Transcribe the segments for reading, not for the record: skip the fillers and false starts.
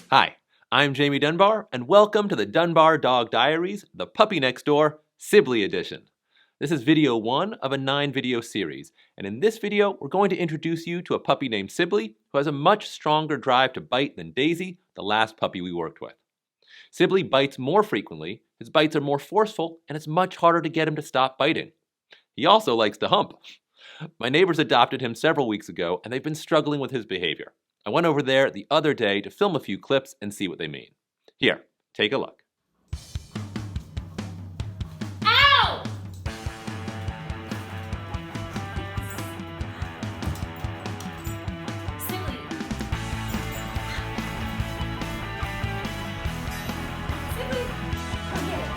Hi, I'm Jamie Dunbar, and welcome to the Dunbar Dog Diaries, the Puppy Next Door, Sibley edition. This is video 1 of a 9-video series, and in this video, we're going to introduce you to a puppy named Sibley, who has a much stronger drive to bite than Daisy, the last puppy we worked with. Sibley bites more frequently, his bites are more forceful, and it's much harder to get him to stop biting. He also likes to hump. My neighbors adopted him several weeks ago, and they've been struggling with his behavior. I went over there the other day to film a few clips and see what they mean. Here, take a look. Ow! Sibley. Sibley, come get it.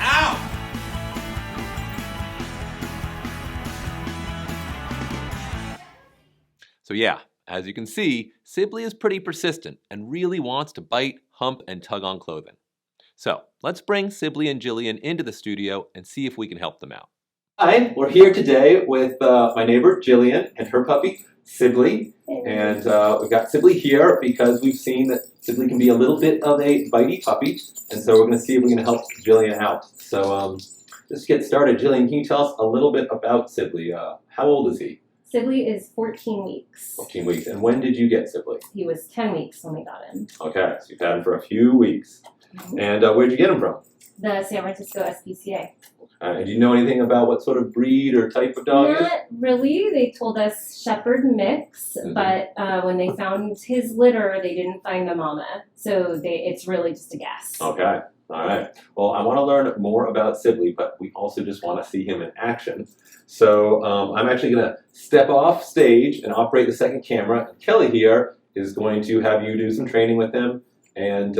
Ow! So yeah, as you can see, Sibley is pretty persistent and really wants to bite, hump, and tug on clothing. So let's bring Sibley and Jillian into the studio and see if we can help them out. Hi, we're here today with my neighbor Jillian and her puppy Sibley. And we've got Sibley here because we've seen that Sibley can be a little bit of a bitey puppy. And so we're going to see if we can help Jillian out. So just to get started, Jillian, can you tell us a little bit about Sibley? How old is he? Sibley is 14 weeks. 14 weeks. And when did you get Sibley? He was 10 weeks when we got him. Okay, so you've had him for a few weeks. And where'd you get him from? The San Francisco SPCA. And do you know anything about what sort of breed or type of dog it is? Not really. They told us shepherd mix, but when they found his litter, they didn't find the mama. So it's really just a guess. Okay, all right. Well, I want to learn more about Sibley, but we also just want to see him in action. So I'm actually going to step off stage and operate the second camera. And Kelly here is going to have you do some training with him and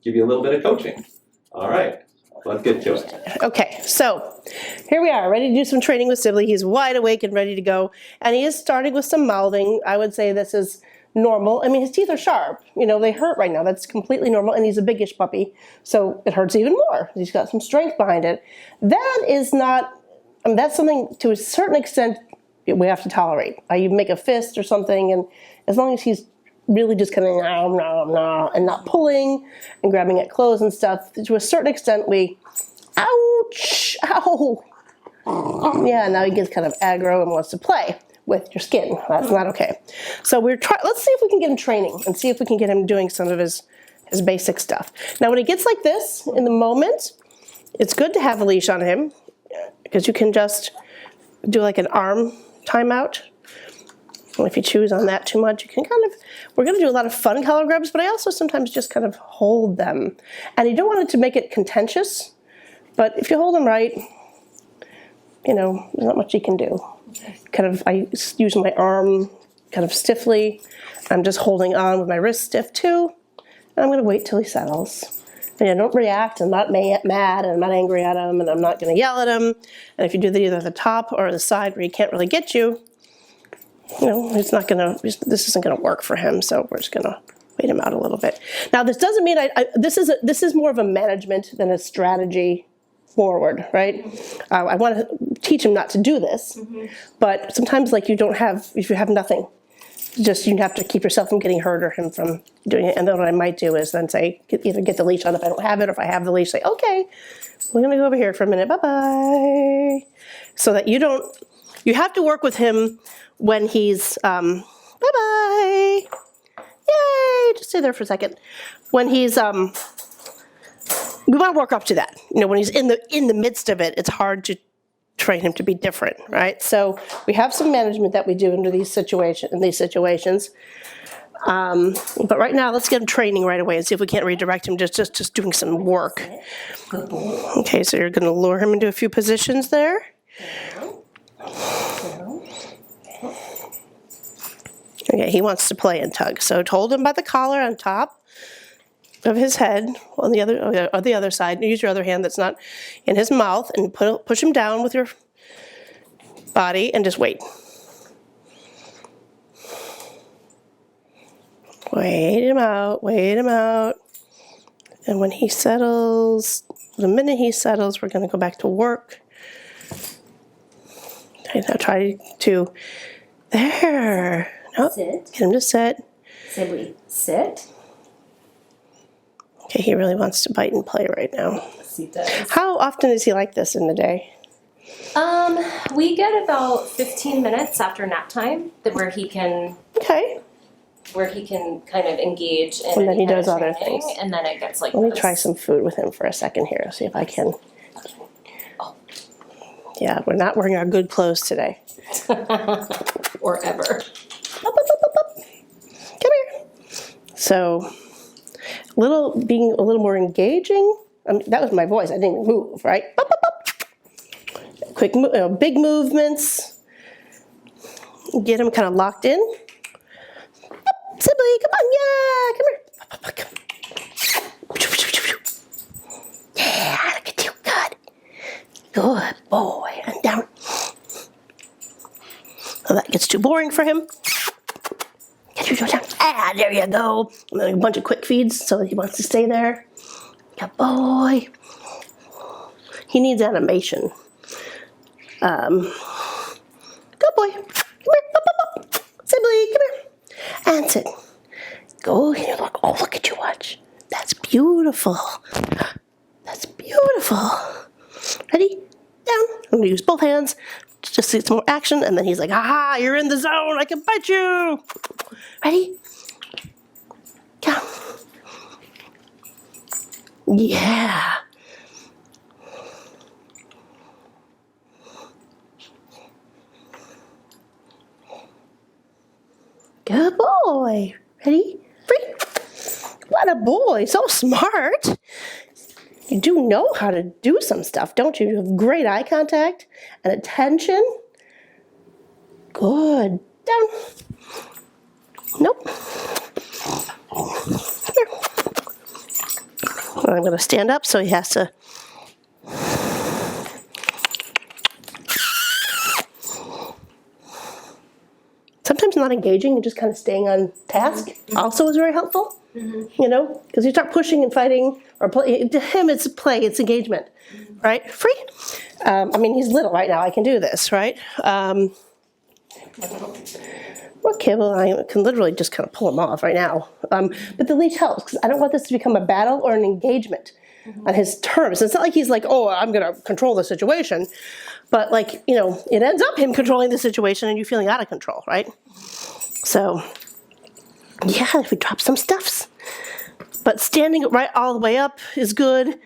give you a little bit of coaching. All right. Let's get to it. Okay, so here we are, ready to do some training with Sibley. He's wide awake and ready to go. And he is starting with some mouthing. I would say this is normal. I mean, his teeth are sharp. You know, they hurt right now. That's completely normal. And he's a biggish puppy, so it hurts even more. He's got some strength behind it. That is not, that's something to a certain extent we have to tolerate. You make a fist or something, and as long as he's really just kind of and not pulling and grabbing at clothes and stuff, to a certain extent ouch, ow. Yeah, now he gets kind of aggro and wants to play with your skin. That's not okay. So let's see if we can get him training and see if we can get him doing some of his basic stuff. Now when he gets like this, in the moment, it's good to have a leash on him because you can just do like an arm timeout. And if you choose on that too much, you can we're going to do a lot of fun collar grabs, but I also sometimes just kind of hold them. And you don't want it to make it contentious, but if you hold them right, you know, there's not much you can do. I use my arm kind of stiffly. I'm just holding on with my wrist stiff too. And I'm going to wait till he settles. And I don't react. I'm not mad, and I'm not angry at him, and I'm not going to yell at him. And if you do that either the top or the side where he can't really get you, you know, this isn't gonna work for him, so we're just gonna wait him out a little bit. Now, this doesn't mean this is more of a management than a strategy forward, right? I want to teach him not to do this, but sometimes, like, if you have nothing, just you have to keep yourself from getting hurt or him from doing it. And then what I might do is then say, either get the leash on if I don't have it, or if I have the leash, say, okay, we're gonna go over here for a minute, bye-bye. So that you have to work with him when he's, bye-bye, yay, just stay there for a second. When he's, we want to work up to that. You know, when he's in the midst of it, it's hard to train him to be different, right? So we have some management that we do in these situations. But right now, let's get him training right away and see if we can't redirect him just doing some work. Okay, so you're going to lure him into a few positions there. Okay, he wants to play and tug. So hold him by the collar on top of his head, on the other side. Use your other hand that's not in his mouth, and push him down with your body, and just wait. Wait him out, wait him out. And when he settles, the minute he settles, we're going to go back to work. Okay, now try to, there. Nope. Sit. Get him to sit. Sibley, sit. Okay, he really wants to bite and play right now. Yes, he does. How often is he like this in the day? We get about 15 minutes after nap time where he can Okay. kind of engage in And then any he kind does of other training, things. and then it gets like Let me this. try some food with him for a second here, see if I can. Oh. Yeah, we're not wearing our good clothes today. Or ever. Up, up, up, up, up. Come here. So, being a little more engaging. I mean, that was my voice. I didn't even move, right? Up, up, up. Quick, big movements. Get him kind of locked in. Up, Sibley, come on, yeah, come here. Up, up, up. Yeah, look at you, good. Good boy, and down. Oh, that gets too boring for him. Get you down. Ah, there you go. And then a bunch of quick feeds so he wants to stay there. Good boy. He needs animation. Good boy. Come here. Up, up, up. Sibley, come here. And sit. Go here. Look. Oh, look at you. Watch. That's beautiful. That's beautiful. Ready? Down. I'm going to use both hands. Just see some more action. And then he's like, aha, you're in the zone. I can bite you. Ready? Go. Yeah. Good boy. Ready? Free. What a boy. So smart. You do know how to do some stuff, don't you? You have great eye contact and attention. Good. Down. Nope. Here. I'm going to stand up so he has to. Sometimes not engaging and just kind of staying on task also is very helpful. You know, because you start pushing and fighting or play. To him, it's play, it's engagement, right? Free. I mean, he's little right now. I can do this, right? Okay, well, I can literally just kind of pull him off right now. But the leash helps because I don't want this to become a battle or an engagement on his terms. It's not like he's like, oh, I'm going to control the situation. But like, you know, it ends up him controlling the situation and you feeling out of control, right? So, yeah, if we drop some stuffs. But standing right all the way up is good.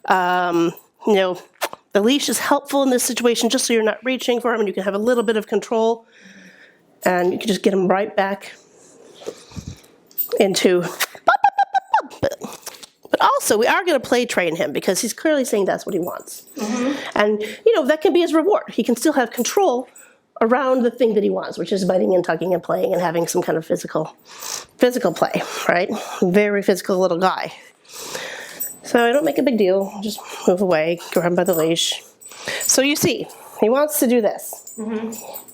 You know, the leash is helpful in this situation just so you're not reaching for him and you can have a little bit of control. And you can just get him right back into... But also, we are going to play train him because he's clearly saying that's what he wants. And, you know, that can be his reward. He can still have control around the thing that he wants, which is biting and tugging and playing and having some kind of physical play, right? Very physical little guy. So I don't make a big deal. Just move away, grab him by the leash. So you see, he wants to do this.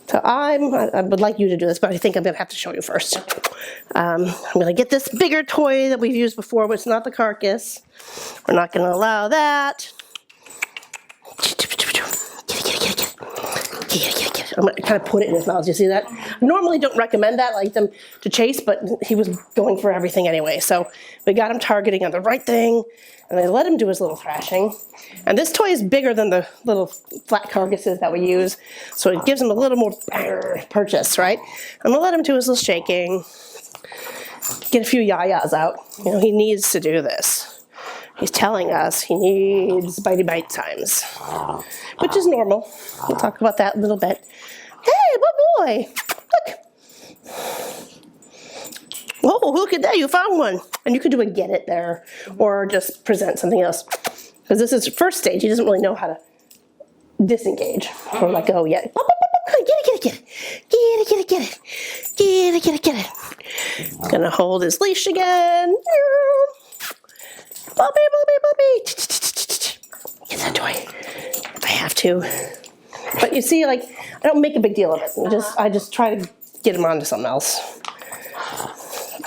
So I would like you to do this, but I think I'm going to have to show you first. I'm going to get this bigger toy that we've used before, but it's not the carcass. We're not going to allow that. Get it. I'm going to kind of put it in his mouth. You see that? I normally don't recommend that, like them to chase, but he was going for everything anyway. So we got him targeting on the right thing, and I let him do his little thrashing. And this toy is bigger than the little flat carcasses that we use, so it gives him a little more purchase, right? I'm gonna let him do his little shaking, get a few yayas out. You know, he needs to do this. He's telling us he needs bitey bite times, which is normal. We'll talk about that a little bit. Hey, good boy, look. Oh, look at that, you found one. And you could do a get it there, or just present something else. Because this is the first stage, he doesn't really know how to disengage or let go yet. Get it. Gonna hold his leash again. Bobby. Get that toy. If I have to. But you see, like, I don't make a big deal of it. I just try to get him onto something else.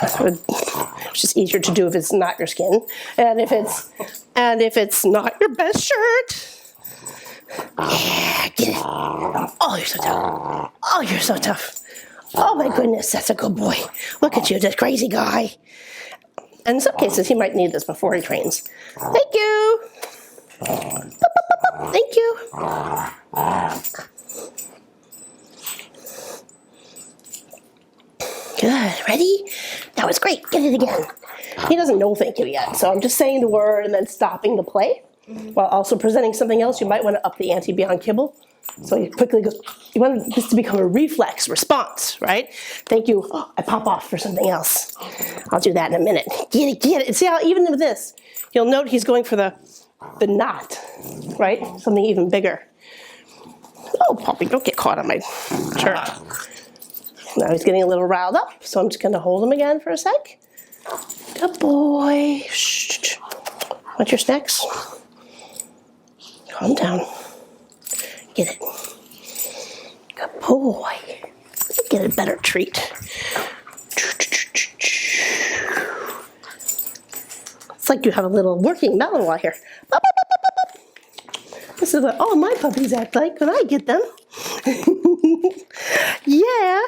It's just easier to do if it's not your skin, and if it's not your best shirt. Yeah, get it. Oh, you're so tough. Oh, you're so tough. Oh my goodness, that's a good boy. Look at you, this crazy guy. And in some cases, he might need this before he trains. Thank you. Thank you. Good. Ready? That was great. Get it again. He doesn't know thank you yet, so I'm just saying the word and then stopping the play while also presenting something else. You might want to up the ante beyond kibble. So you quickly go, you want this to become a reflex response, right? Thank you. Oh, I pop off for something else. I'll do that in a minute. Get it, get it. See how even with this, you'll note he's going for the knot, right? Something even bigger. Oh, Poppy, don't get caught on my shirt. Now he's getting a little riled up, so I'm just going to hold him again for a sec. Good boy. Shh. Want your snacks? Calm down. Get it. Good boy. Get a better treat. It's like you have a little working Malinois here. This is what all my puppies act like when I get them. Yeah.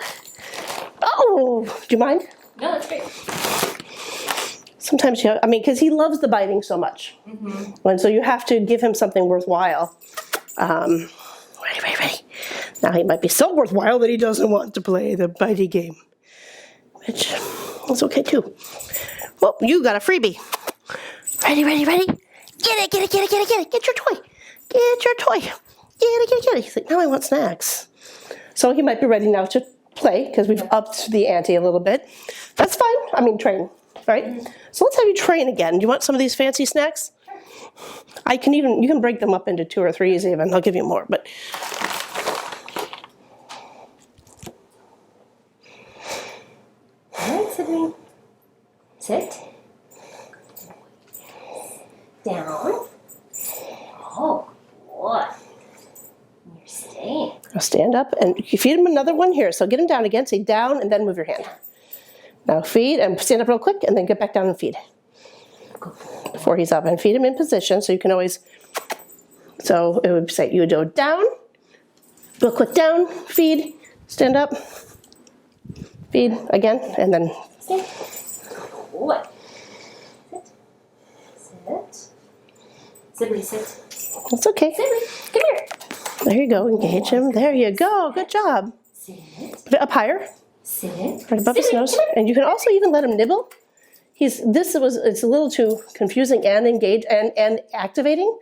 Oh, do you mind? No, that's great. Sometimes because he loves the biting so much. And so you have to give him something worthwhile. Ready. Now he might be so worthwhile that he doesn't want to play the bitey game. Which is okay too. Well, you got a freebie. Ready. Get it. Get your toy. Get your toy. Get it. He's like, now I want snacks. So he might be ready now to play because we've upped the ante a little bit. That's fine. Train, right? So let's have you train again. Do you want some of these fancy snacks? You can break them up into 2 or 3s even. I'll give you more, but. All right, Sibley. Sit. Down. Oh, boy. You're staying. Now stand up and you feed him another one here. So get him down again. Say down and then move your hand. Now feed and stand up real quick and then get back down and feed. Before he's up and feed him in position so you can always, so it would say you would go down, real quick down, feed, stand up, feed again, and then. Stand. What? Sit. Sibley, sit. It's okay. Sibley, come here. There you go, engage him. There you go, good job. Sit. Put it up higher, Sit. right above his nose. And you can also even let him nibble. It's a little too confusing and engage and activating.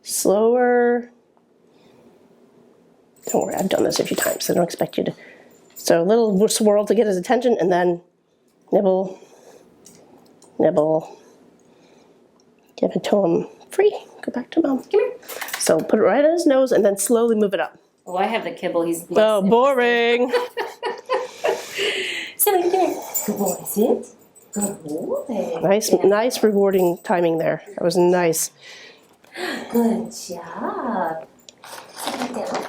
Slower. Don't worry, I've done this a few times, so I don't expect you to. So a little swirl to get his attention and then nibble. Give it to him free. Go back to mom. Come here. So put it right on his nose and then slowly move it up. Oh, I have the kibble. He's Oh, boring. Sibley, come here. Good boy, sit. Good boy. Nice rewarding timing there. That was nice. Good job. Sit down.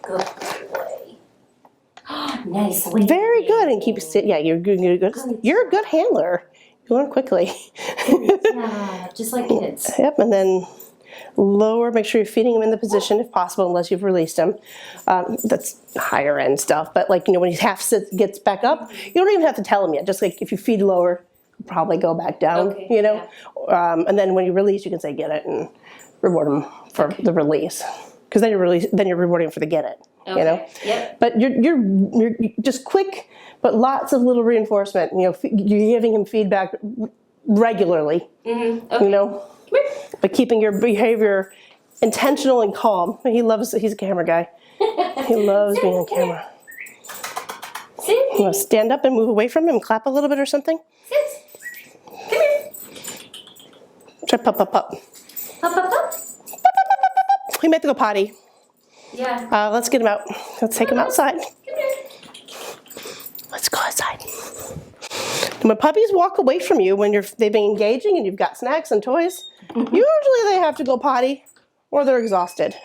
Good boy. Nicely. Very good. And keep sit. Yeah, you're good. You're a good handler. You learn quickly. Yeah, just like kids. Yep, and then lower. Make sure you're feeding him in the position if possible, unless you've released him. That's higher end stuff. But when he gets back up, you don't even have to tell him yet. Just like if you feed lower, he'll probably go back down. Okay, Yeah. And then when you release, you can say get it and reward him for the release. Because then you're rewarding him for the get it. Okay. Yep. But you're just quick, but lots of little reinforcement. You're giving him feedback regularly. Okay. But keeping your behavior intentional and calm. He's a camera guy. He loves being on camera. Sit. You want to stand up and move away from him, clap a little bit or something? Sit. Come here. Try pop. Up. He might have to go potty. Yeah. Let's get him out. Let's take him outside. Come here. Let's go outside. When puppies walk away from you when they've been engaging and you've got snacks and toys, usually they have to go potty or they're exhausted.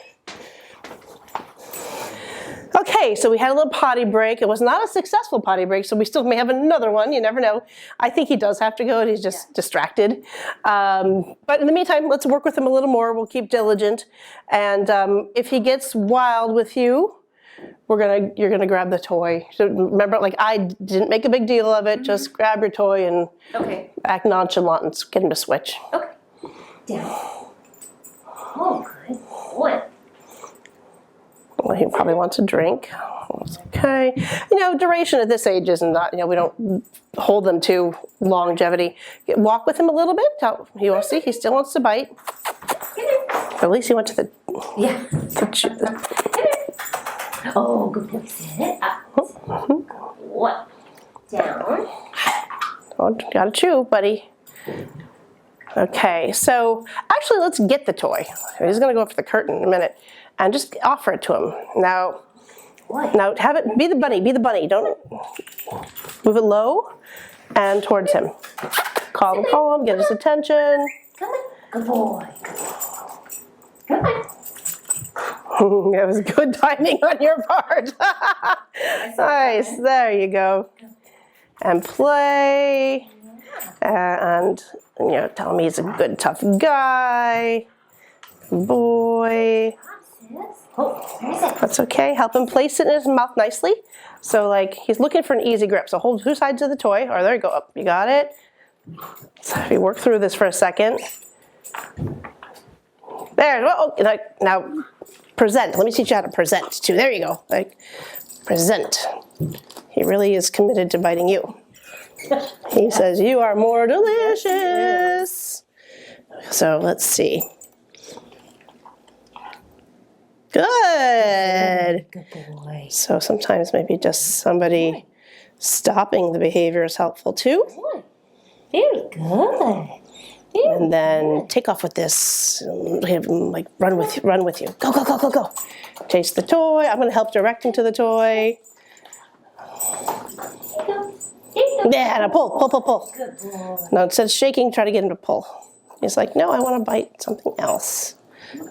Okay, Okay, so we had a little potty break. It was not a successful potty break, so we still may have another one. You never know. I think he does have to go, and he's just distracted. But in the meantime, let's work with him a little more. We'll keep diligent. And if he gets wild with you, you're gonna grab the toy. So remember, like, I didn't make a big deal of it. Just grab your toy and act nonchalant and get him to switch. Okay. Down. Oh, good boy. Well, he probably wants a drink. Okay. Duration at this age is not, we don't hold them to longevity. Walk with him a little bit. You will see he still wants to bite. But at least he went to the... Yeah. Oh, good boy. Sit up. What? Down. Oh, gotta chew, buddy. Okay, so actually let's get the toy. He's gonna go up for the curtain in a minute and just offer it to him. Now have it, be the bunny. Don't move it low and towards him. Call him, get his attention. Come on. Good boy. Come on. That was good timing on your part. Nice, there you go. And play. And tell him he's a good, tough guy. Boy. That's okay. Help him place it in his mouth nicely. So, like, he's looking for an easy grip. So hold two sides of the toy. Or there you go. Up. You got it. So if you work through this for a second. There. Well, now present. Let me teach you how to present too. There you go. Like, present. He really is committed to biting you. He says, you are more delicious. So let's see. Good. Good boy. So sometimes maybe just somebody stopping the behavior is helpful too. Very good. And then take off with this. Have him, like, run with you. Go, go, go, go, go. Chase the toy. I'm going to help direct him to the toy. Yeah, now pull. Good boy. Now instead of shaking, try to get him to pull. He's like, no, I want to bite something else.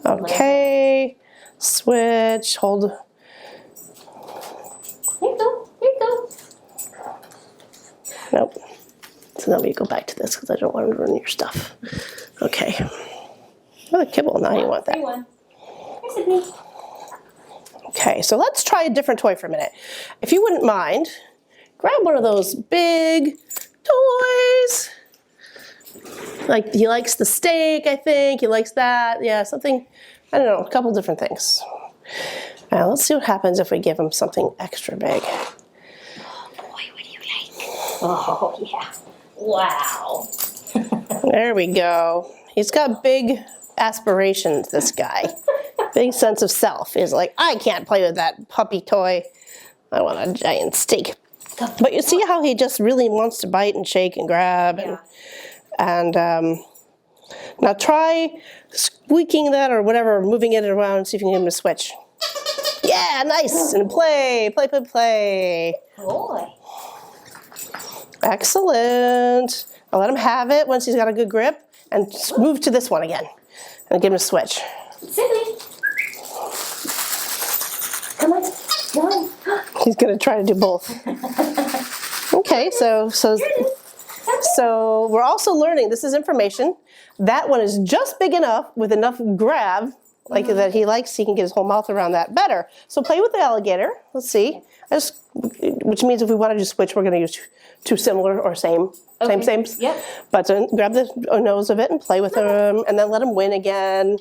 Okay. Switch. Hold. Here you go. Nope. So now we go back to this because I don't want him to ruin your stuff. Okay. Well, the kibble. Now you want that. Here's Sibley. Okay, so let's try a different toy for a minute. If you wouldn't mind, grab one of those big toys. Like, he likes the steak, I think. He likes that. Yeah, something, I don't know, a couple different things. Now, let's see what happens if we give him something extra big. Oh, boy, what do you like? Oh, yeah. Wow. There we go. He's got big aspirations, this guy. Big sense of self. He's like, I can't play with that puppy toy. I want a giant steak. But you see how he just really wants to bite and shake and grab. And now try squeaking that or whatever, moving it around, see if you can get him to switch. Yeah, nice. And play. Boy. Excellent. I'll let him have it once he's got a good grip. And just move to this one again. And give him a switch. Sibley. Come on. He's going to try to do both. Okay, so we're also learning, this is information. That one is just big enough with enough grab, like that he likes, he can get his whole mouth around that better. So play with the alligator. Let's see. Which means if we want to just switch, we're going to use two similar or same. Same. Yep. But grab the nose of it and play with him, and then let him win again.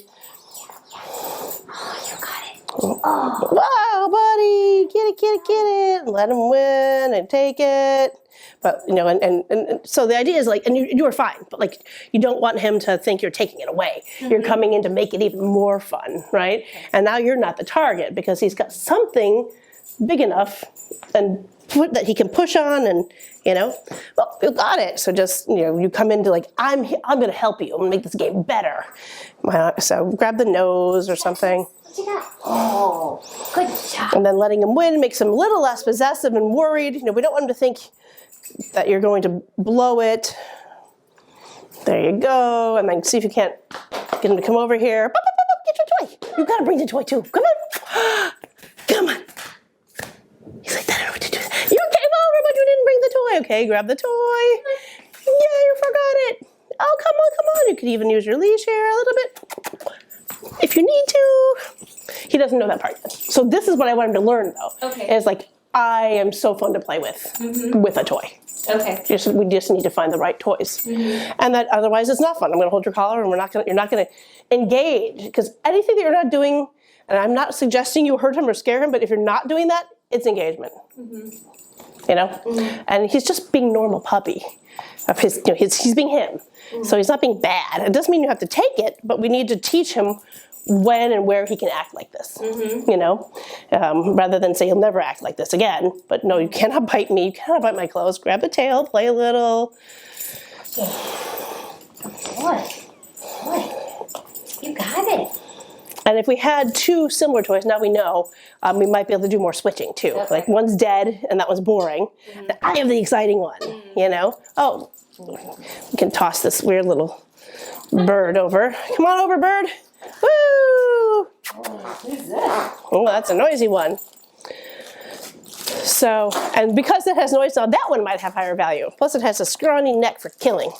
Oh, you got it. Oh. Wow, buddy, get it. Let him win and take it. But, and so the idea is like, and you are fine, but like, you don't want him to think you're taking it away. Mm-hmm. You're coming in to make it even more fun, right? And now you're not the target because he's got something big enough and that he can push on and, well, you got it. So just, you come into like, I'm going to help you and make this game better. So grab the nose or something. What you got? Oh, good job. And then letting him win makes him a little less possessive and worried. We don't want him to think that you're going to blow it. There you go. And then see if you can't get him to come over here. Get your toy. You've got to bring the toy too. Come on. Come on. Okay, grab the toy. Yeah, you forgot it. Oh, come on, come on. You could even use your leash here a little bit if you need to. He doesn't know that part yet. So this is what I want him to learn, though. Okay. Is like, I am so fun to play with a toy. Okay. We just need to find the right toys, and that otherwise it's not fun. I'm going to hold your collar, and you're not going to engage, because anything that you're not doing, and I'm not suggesting you hurt him or scare him, but if you're not doing that, it's engagement. You know, and he's just being normal puppy. Of his, you know, he's being him, so he's not being bad. It doesn't mean you have to take it, but we need to teach him when and where he can act like this, you know, rather than say he'll never act like this again. But no, you cannot bite me, you cannot bite my clothes. Grab the tail, play a little. Boy, you got it. And if we had two similar toys, now we know, we might be able to do more switching too. Okay. Like one's dead and that one's boring. I have the exciting one, you know. Oh, we can toss this weird little bird over. Come on over, bird. Woo! Who's that? Oh, that's a noisy one. So, and because it has noise now, that one might have higher value. Plus it has a scrawny neck for killing.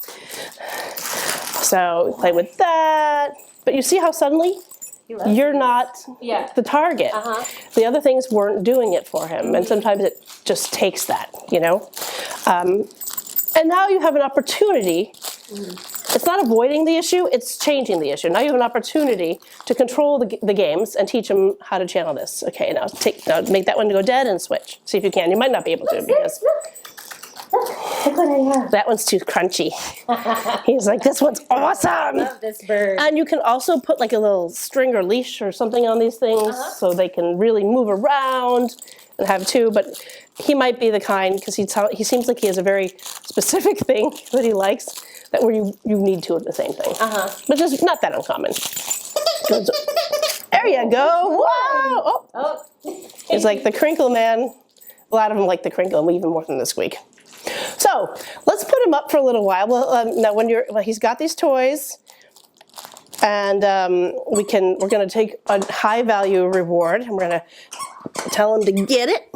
So play with that. But you see how suddenly you're not the target. The other things weren't doing it for him. And sometimes it just takes that, you know. And now you have an opportunity. It's not avoiding the issue, it's changing the issue. Now you have an opportunity to control the games and teach them how to channel this. Okay, now make that one go dead and switch. See if you can. You might not be able to because that one's too crunchy. He's like, this one's awesome. I love this bird. And you can also put like a little string or leash or something on these things so they can really move around and have two. But he might be the kind, because he seems like he has a very specific thing that he likes, that where you need two of the same thing. Which is not that uncommon. There you go. Wow. Oh. He's like the crinkle man. A lot of them like the crinkle, and even more than this week. So let's put him up for a little while. Well, now he's got these toys, and we're going to take a high value reward, and we're going to tell him to get it.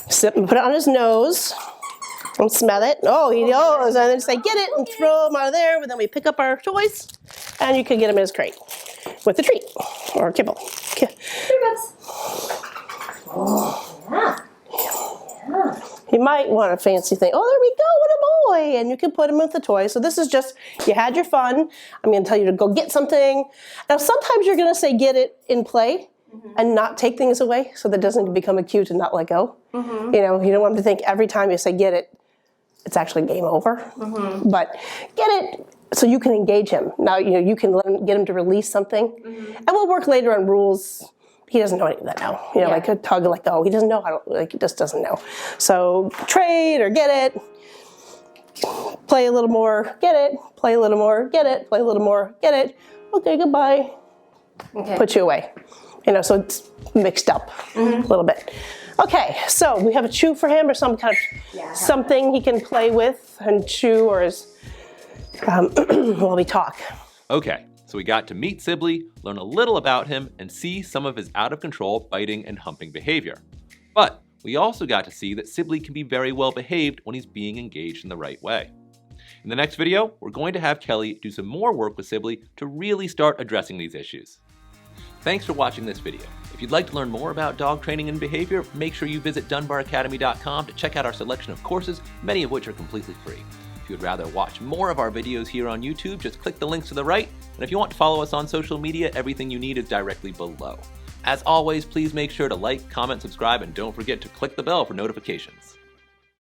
Sit and put it on his nose. And smell it. Oh, he knows. And then say, get it, and throw him out of there. But then we pick up our toys, and you can get him in his crate with a treat or a kibble. You might want a fancy thing. Oh, there we go, what a boy. And you can put him with the toy. So this is just, you had your fun. I'm going to tell you to go get something. Now, sometimes you're going to say get it in play and not take things away, so that doesn't become a cue to not let go. You know, you don't want him to think every time you say get it, it's actually game over. But get it so you can engage him. Now, you know, you can get him to release something. And we'll work later on rules. He doesn't know any of that now. You know, like a tug, let go. He doesn't know how to, like, he just doesn't know. So trade or get it. Play a little more, get it. Play a little more, get it. Play a little more, get it. Okay, goodbye. Put you away. You know, so it's mixed up a little bit. Okay, so we have a chew for him, or some kind of something he can play with and chew, or his, while we talk. Okay, so we got to meet Sibley, learn a little about him, and see some of his out-of-control biting and humping behavior. But we also got to see that Sibley can be very well behaved when he's being engaged in the right way. In the next video, we're going to have Kelly do some more work with Sibley to really start addressing these issues. Thanks for watching this video. If you'd like to learn more about dog training and behavior, make sure you visit dunbaracademy.com to check out our selection of courses, many of which are completely free. If you would rather watch more of our videos here on YouTube, just click the links to the right. And if you want to follow us on social media, everything you need is directly below. As always, please make sure to like, comment, subscribe, and don't forget to click the bell for notifications.